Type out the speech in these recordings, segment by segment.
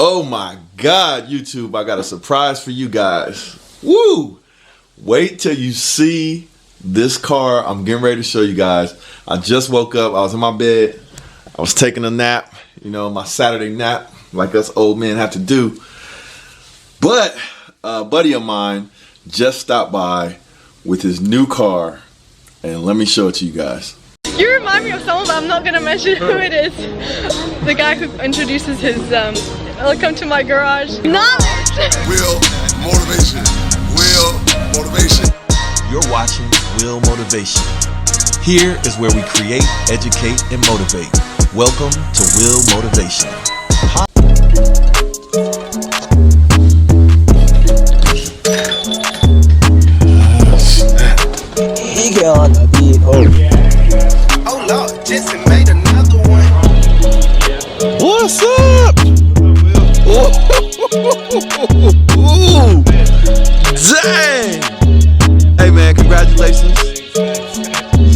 Oh my God, YouTube, I got a surprise for you guys. Woo! Wait till you see this car I'm getting ready to show you guys. I just woke up, I was in my bed, I was taking a nap, you know, my Saturday nap, like us old men have to do. But a buddy of mine just stopped by with his new car, and let me show it to you guys. You remind me of someone, but I'm not gonna mention who it is. The guy who introduces his, welcome to my garage. Knowledge! Will motivation. Will motivation. You're watching Will Motivation. Here is where we create, educate, and motivate. Welcome to Will Motivation. He got on the beat. Oh Lord, Jesse made another one. What's up? Ooh, dang! Hey man, congratulations.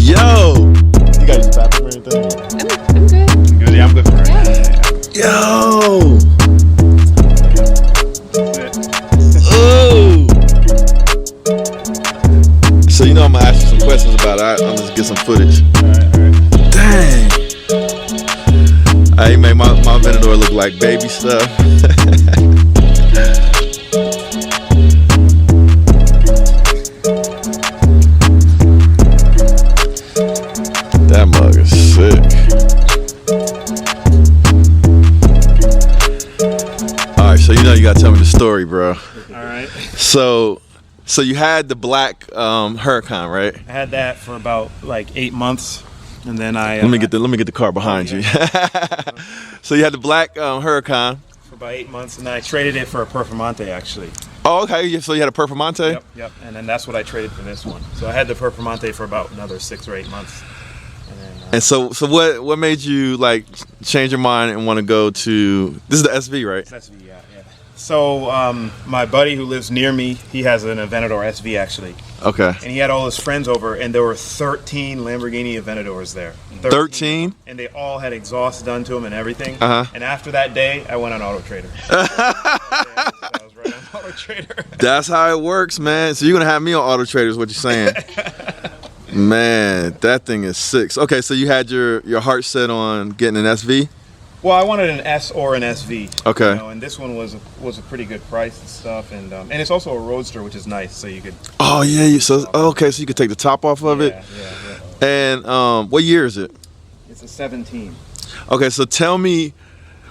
Yo! You got your bathroom or anything? I'm good. Good, yeah, I'm good for right now. Yo! Ooh! So you know I'm gonna ask you some questions about it. I'm just get some footage. Alright. Dang! I made my Aventador look like baby stuff. That mug is sick. Alright, so you know you gotta tell me the story, bro. Alright. So you had the black Huracan, right? I had that for about like 8 months, and then I Let me get the car behind you. So you had the black Huracan. for about 8 months, and then I traded it for a Performante actually. Oh, okay. So you had a Performante? Yep. And then that's what I traded for this one. So I had the Performante for about another 6 or 8 months. And then, And so what made you like change your mind and want to go to this is the SV, right? that's yeah. So my buddy who lives near me, he has an Aventador SV actually, Okay. and he had all his friends over, and there were 13 Lamborghini Aventadors there. 13? And they all had exhaust done to them and everything. Uh-huh. And after that day, I went on Auto Trader. I was right on Auto Trader. That's how it works, man. So you're gonna have me on Auto Trader is what you're saying. Man, that thing is sick. Okay, so you had your heart set on getting an SV? Well, I wanted an S or an SV. Okay. You know, and this one was a pretty good price and stuff, and it's also a roadster, which is nice. So you could. Oh yeah, so okay, so you could take the top off of it. Yeah. And what year is it? It's a 17. Okay, so tell me,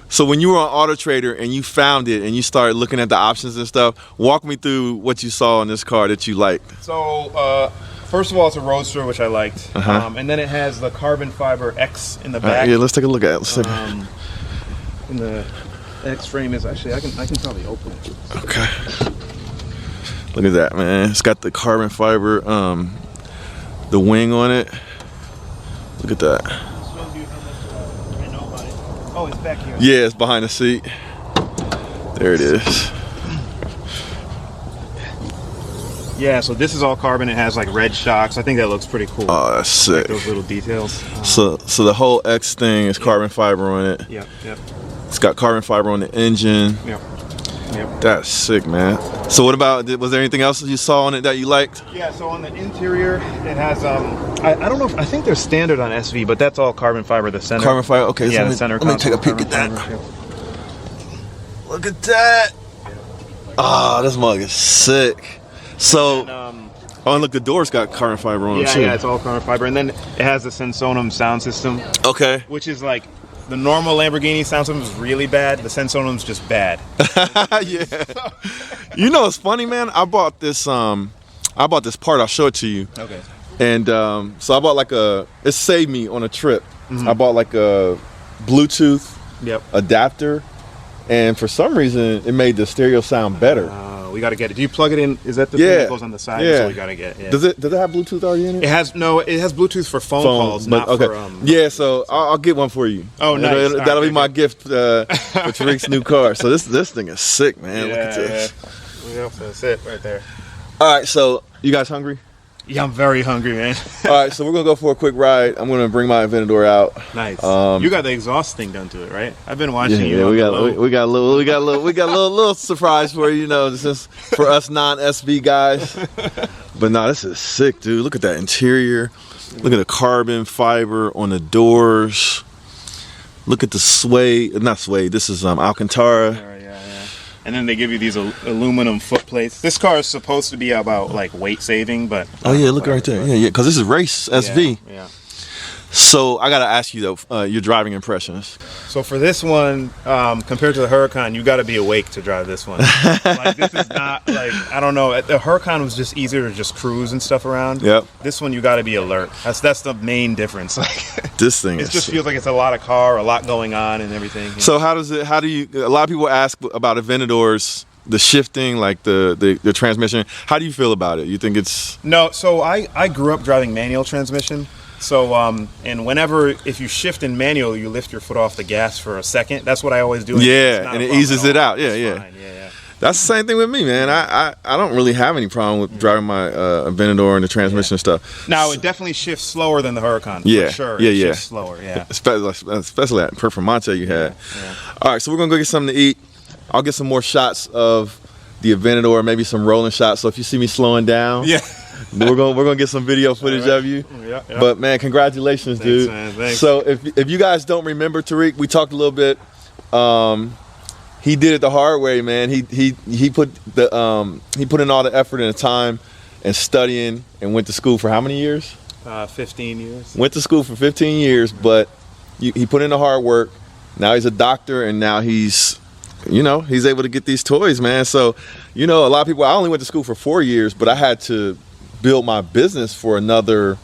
so when you were on Auto Trader and you found it and you started looking at the options and stuff, walk me through what you saw in this car that you liked. So first of all, it's a roadster, which I liked, Uh-huh. and then it has the carbon fiber X in the back. Yeah, let's take a look at it. Let's take And the X frame is actually I can probably open it. Okay. Look at that, man. It's got the carbon fiber, the wing on it. Look at that. Oh, it's back here. Yeah, it's behind the seat. There it is. Yeah, so this is all carbon. It has like red shocks. I think that looks pretty cool. Oh, that's sick. Those little details. So the whole X thing is carbon fiber on it. Yep. It's got carbon fiber on the engine. Yep. That's sick, man. So what about, was there anything else you saw on it that you liked? Yeah, so on the interior, it has, I don't know, I think they're standard on SV, but that's all carbon fiber, the center. Carbon fiber, okay. Yeah, So the center let me take a console peek is at carbon that. fiber, Look at that. Ah, this mug is sick. So, oh, and look, the door's got carbon fiber on it too. Yeah, it's all carbon fiber. And then it has the Sensonum sound system, Okay. which is like, the normal Lamborghini sound system is really bad. The Sensonum's just bad. Yeah. You know, it's funny, man. I bought this part. I'll show it to you. Okay. And so I bought it saved me on a trip. I bought like a Bluetooth Yep. adapter, and for some reason it made the stereo sound better. We got to get it. Do you plug it in? Is that the thing that goes on the side? Yeah. So we got to get it. Yeah. Does it have Bluetooth already in it? It has Bluetooth for phone calls, but, not okay. for Yeah, so I'll get one for you. Oh, nice. That'll All right, be good, my good. gift for Tariq's new car. So this thing is sick, man. Look at this. Yeah, that's it right there. All right, so you guys hungry? Yeah, I'm very hungry, man. All right, so we're gonna go for a quick ride. I'm gonna bring my Aventador out. Nice. You got the exhaust thing done to it, right? I've been watching you. Yeah, we got a little surprise for you. You know, this is for us non-SV guys. But no, this is sick, dude. Look at that interior. Look at the carbon fiber on the doors. Look at the suede, not suede. This is Alcantara. And then they give you these aluminum foot plates. This car is supposed to be about like weight saving, but oh yeah, look right there. Yeah, because this is race SV. Yeah. So I gotta ask you though, your driving impressions. So for this one, compared to the Huracan, you got to be awake to drive this one. Like this is not like, I don't know. The Huracan was just easier to just cruise and stuff around. Yep. This one you got to be alert. That's the main difference. Like this thing, it just feels like it's a lot of car, a lot going on, and everything. So how do you? A lot of people ask about Aventadors. The shifting, like the transmission. How do you feel about it? You think it's no? So I grew up driving manual transmission. So and whenever if you shift in manual, you lift your foot off the gas for a second. That's what I always do. Yeah, and it eases it out. Yeah. Yeah. That's the same thing with me, man. I don't really have any problem with driving my Aventador and the transmission and stuff. Now it definitely shifts slower than the Huracan. Yeah, for sure. Yeah, it shifts slower. Yeah, especially that Performante you had. Yeah. All right, so we're gonna go get something to eat. I'll get some more shots of the Aventador, maybe some rolling shots. So if you see me slowing down, yeah. we're gonna get some video footage of you. Yeah. But man, congratulations, dude. Man, thanks. So if you guys don't remember Tariq, we talked a little bit. He did it the hard way, man. He put in all the effort and the time and studying and went to school for how many years? 15 years. Went to school for 15 years, but he put in the hard work. Now he's a doctor, and now he's able to get these toys, man. So, a lot of people, I only went to school for 4 years, but I had to build my business for another,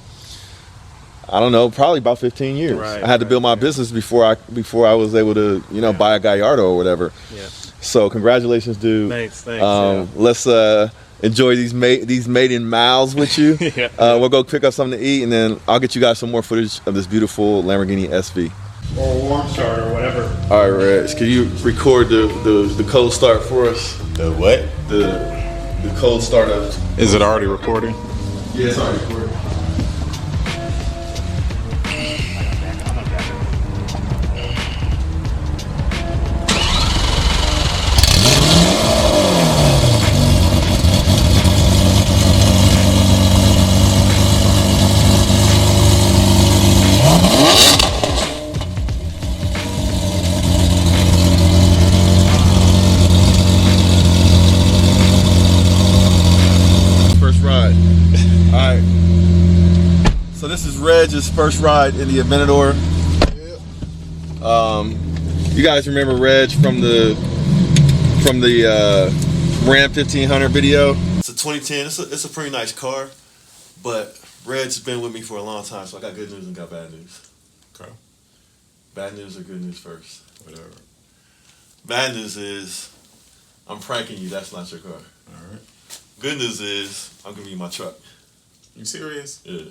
I don't know, probably about 15 years. I had to build my business before I was able to, buy a Gallardo or whatever. Yeah. So congratulations, dude. Thanks. Let's enjoy these maiden miles with you. Yeah. We'll go pick up something to eat, and then I'll get you guys some more footage of this beautiful Lamborghini SV. Or warm start or whatever. All right, Reg, can you record the cold start for us? The what? The cold start of. Is it already recording? Yeah, it's already recording. Reg's first ride in the Aventador. You guys remember Reg from the Ram 1500 video? It's a 2010. It's a pretty nice car, but Reg's been with me for a long time, so I got good news and got bad news. Okay. Bad news or good news first? Whatever. Bad news is I'm pranking you. That's not your car. All right. Good news is I'm giving you my truck. You serious? Yeah.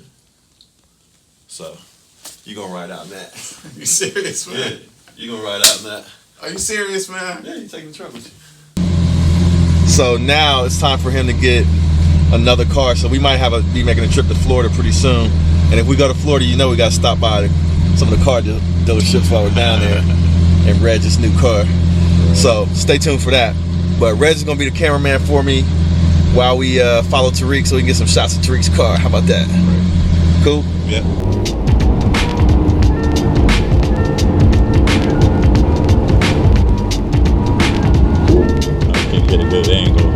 So, you gonna ride out in that. You serious, man? Yeah, you gonna ride out in that. Are you serious, man? Yeah, you taking the truck with you. So now it's time for him to get another car. So we might be making a trip to Florida pretty soon. And if we go to Florida, we gotta stop by some of the car dealerships while we're down there and Reg's his new car. So stay tuned for that. But Reg is gonna be the cameraman for me while we follow Tariq so we can get some shots of Tariq's car. How about that? Cool? Yeah. I can get a good angle.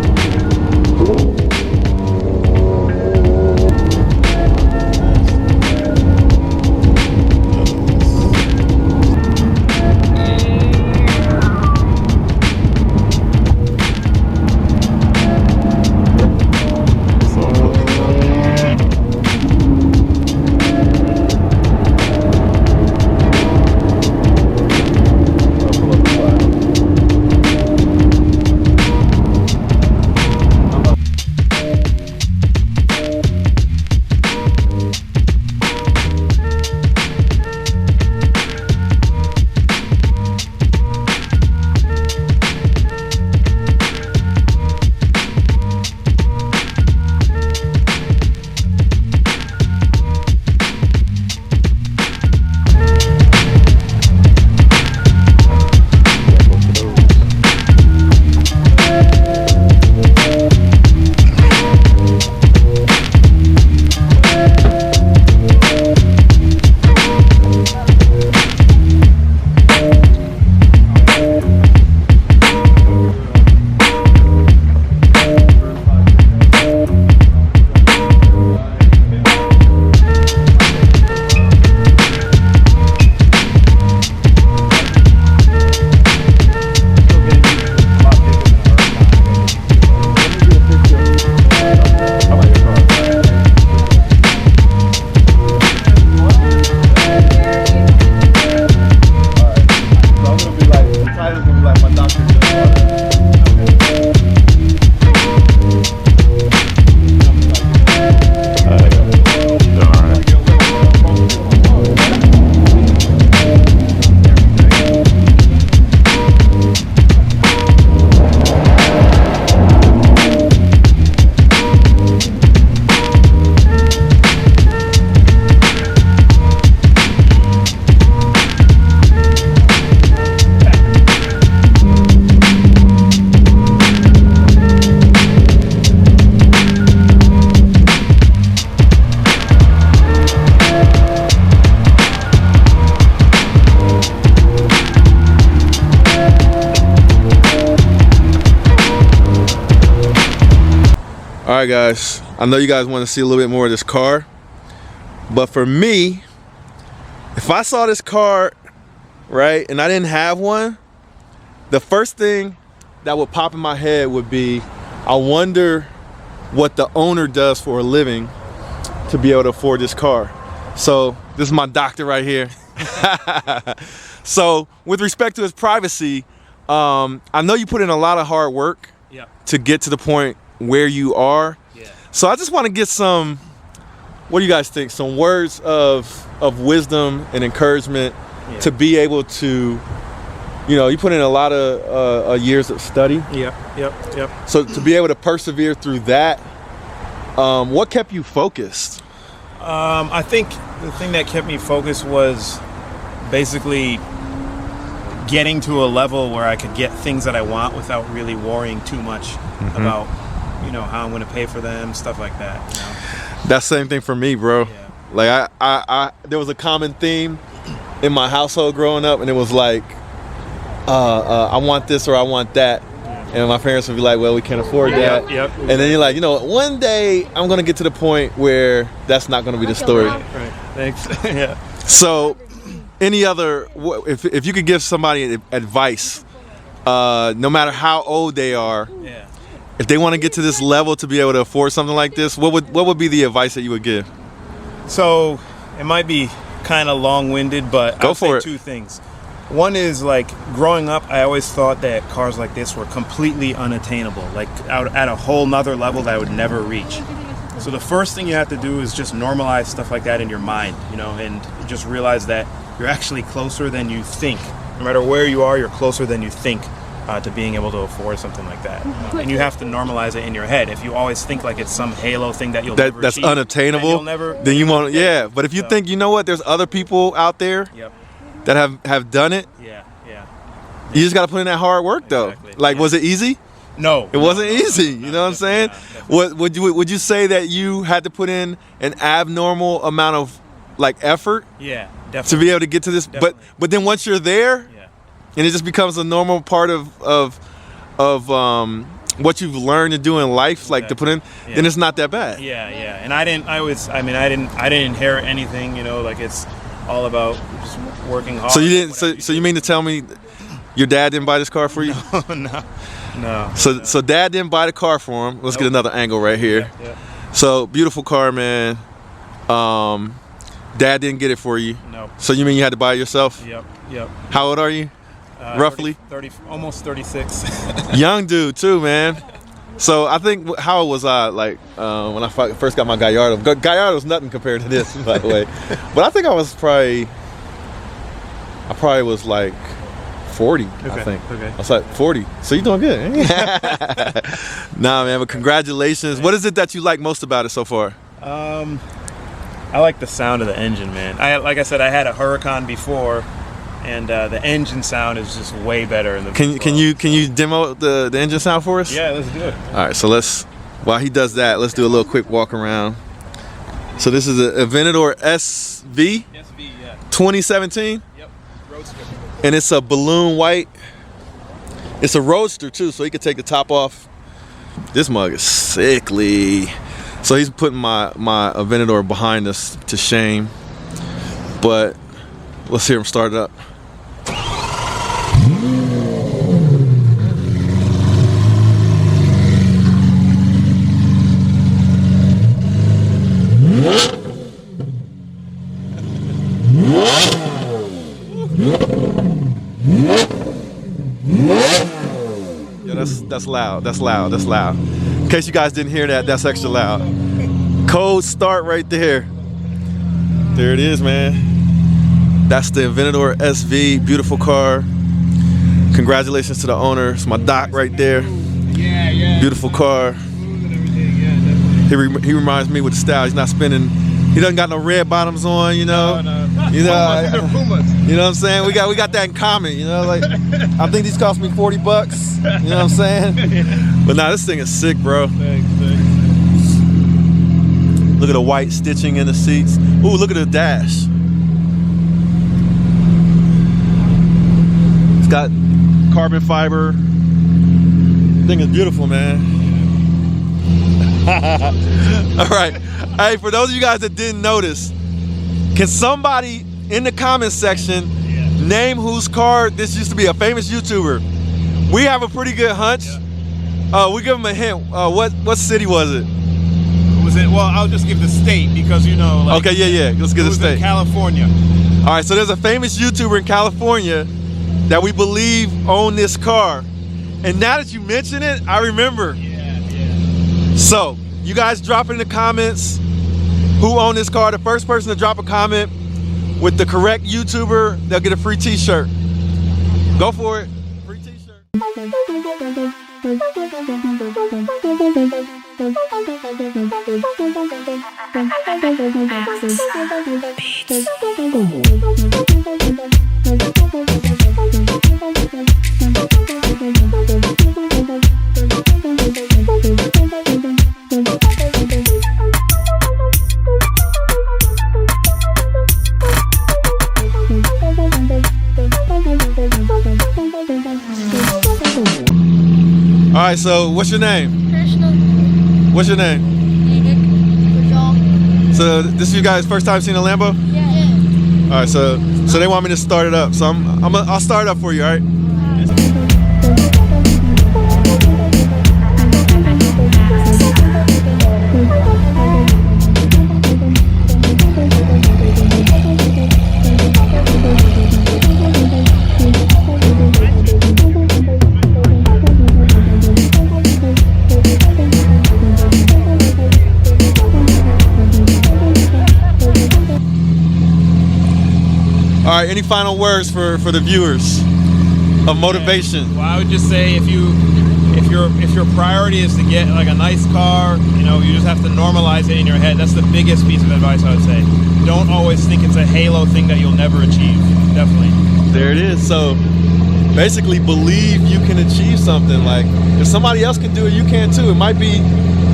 right, guys. I know you guys want to see a little bit more of this car, but for me, if I saw this car, right, and I didn't have one, the first thing that would pop in my head would be, I wonder what the owner does for a living to be able to afford this car. So this is my doctor right here. So with respect to his privacy, I know you put in a lot of hard work to get to the point where you are. So I just want to get some, what do you guys think? Some words of wisdom and encouragement to be able to, you know, you put in a lot of years of study. Yep. So to be able to persevere through that, what kept you focused? I think the thing that kept me focused was basically getting to a level where I could get things that I want without really worrying too much about, you know, how I'm going to pay for them, stuff like that. You know? That's the same thing for me, bro. Yeah. Like I there was a common theme in my household growing up, and it was like, I want this or I want that. And my parents would be like, well, we can't afford that. Yep. And then you're like, you know, one day I'm going to get to the point where that's not going to be the story. Right. Thanks. Yeah. So any other, if you could give somebody advice, no matter how old they are, if they want to get to this level to be able to afford something like this, what would be the advice that you would give? So it might be kind of long-winded, but Go I'll for say it. two things. One is, like, growing up, I always thought that cars like this were completely unattainable, like out at a whole nother level that I would never reach. So the first thing you have to do is just normalize stuff like that in your mind, you know, and just realize that you're actually closer than you think. No matter where you are, you're closer than you think to being able to afford something like that. And you have to normalize it in your head. If you always think like it's some halo thing that you'll never That's achieve, unattainable, then you won't. Yeah, but if you think, you know what, there's other people out there that have done it. Yeah. You just got to put in that hard work, though. Exactly. Like, was it easy? No, It wasn't easy. You know what I'm saying? What would you say that you had to put in an abnormal amount of like effort Yeah, to definitely. be able to get to this? Definitely. But then once you're there, Yeah. and it just becomes a normal part of what you've learned to do in life, like to put in, Yeah. then it's not that bad. Yeah. And I didn't inherit anything, you know, like it's all about just working hard. So you didn't. whatever So you mean to tell me your dad didn't buy this car for you? No. So dad didn't buy the car for him. Let's get another angle right here. Yeah. So beautiful car, man. Dad didn't get it for you. No. So you mean you had to buy it yourself? Yep. How old are you? Roughly? 30, almost 36. Young dude too, man. So I think, how old was I, like, when I first got my Gallardo? Gallardo was nothing compared to this, by the way. But I think I probably was like 40, I think. Okay. I was like 40. So you're doing good. Nah, man, but congratulations. What is it that you like most about it so far? I like the sound of the engine, man. Like I said, I had a Huracan before, and the engine sound is just way better. Can you demo the engine sound for us? Yeah, let's do it. All right, so while he does that, let's do a little quick walk around. So this is an Aventador SV, yeah. 2017, Yep. Roadster. and it's a balloon white. It's a roadster too, so he could take the top off. This mug is sickly. So he's putting my Aventador behind us to shame. But let's hear him start it up. Yo, that's loud. That's loud. That's loud. In case you guys didn't hear that, that's extra loud. Cold start right there. There it is, man. That's the Aventador SV. Beautiful car. Congratulations to the owner. It's my doc right there. Yeah. Beautiful car. He reminds me with the style. He's not spending. He doesn't got no red bottoms on, you know. You know, you know what I'm saying? We got that in common, you know. Like, I think these cost me $40. You know what I'm saying? But nah, this thing is sick, bro. Thanks. Look at the white stitching in the seats. Ooh, look at the dash. It's got carbon fiber. Thing is beautiful, man. All right. Hey, for those of you guys that didn't notice, can somebody in the comments section name whose car this used to be? A famous YouTuber. We have a pretty good hunch. We give them a hint. What city was it? Was it? Well, I'll just give the state because you know. Like, okay, yeah. Let's give the state. In California. All right, so there's a famous YouTuber in California that we believe owned this car. And now that you mention it, I remember. Yeah. So, you guys drop in the comments who owned this car. The first person to drop a comment with the correct YouTuber, they'll get a free t-shirt. Go for it. Free t-shirt. All right, so what's your name? Krishna. What's your name? So this is you guys' first time seeing a Lambo? Yeah. All right, so they want me to start it up. So I'll start it up for you, all right? All right, any final words for the viewers of motivation? Well, I would just say if your priority is to get like a nice car, you know, you just have to normalize it in your head. That's the biggest piece of advice I would say. Don't always think it's a halo thing that you'll never achieve. Definitely. There it is. So basically believe you can achieve something. Like if somebody else can do it, you can too. It might be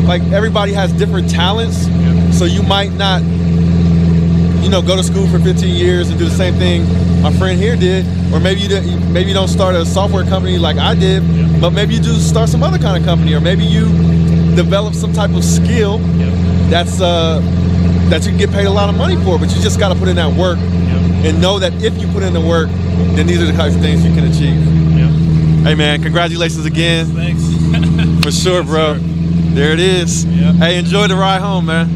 like everybody has different talents. Yeah. So you might not, you know, go to school for 15 years and do the same thing my friend here did, or maybe you don't start a software company like I did, but maybe you do start some other kind of company, or maybe you develop some type of skill that's that you can get paid a lot of money for, but you just got to put in that work and know that if you put in the work, then these are the types of things you can achieve. Hey man, congratulations again. Thanks. For sure, bro. There it is. Hey, enjoy the ride home, man.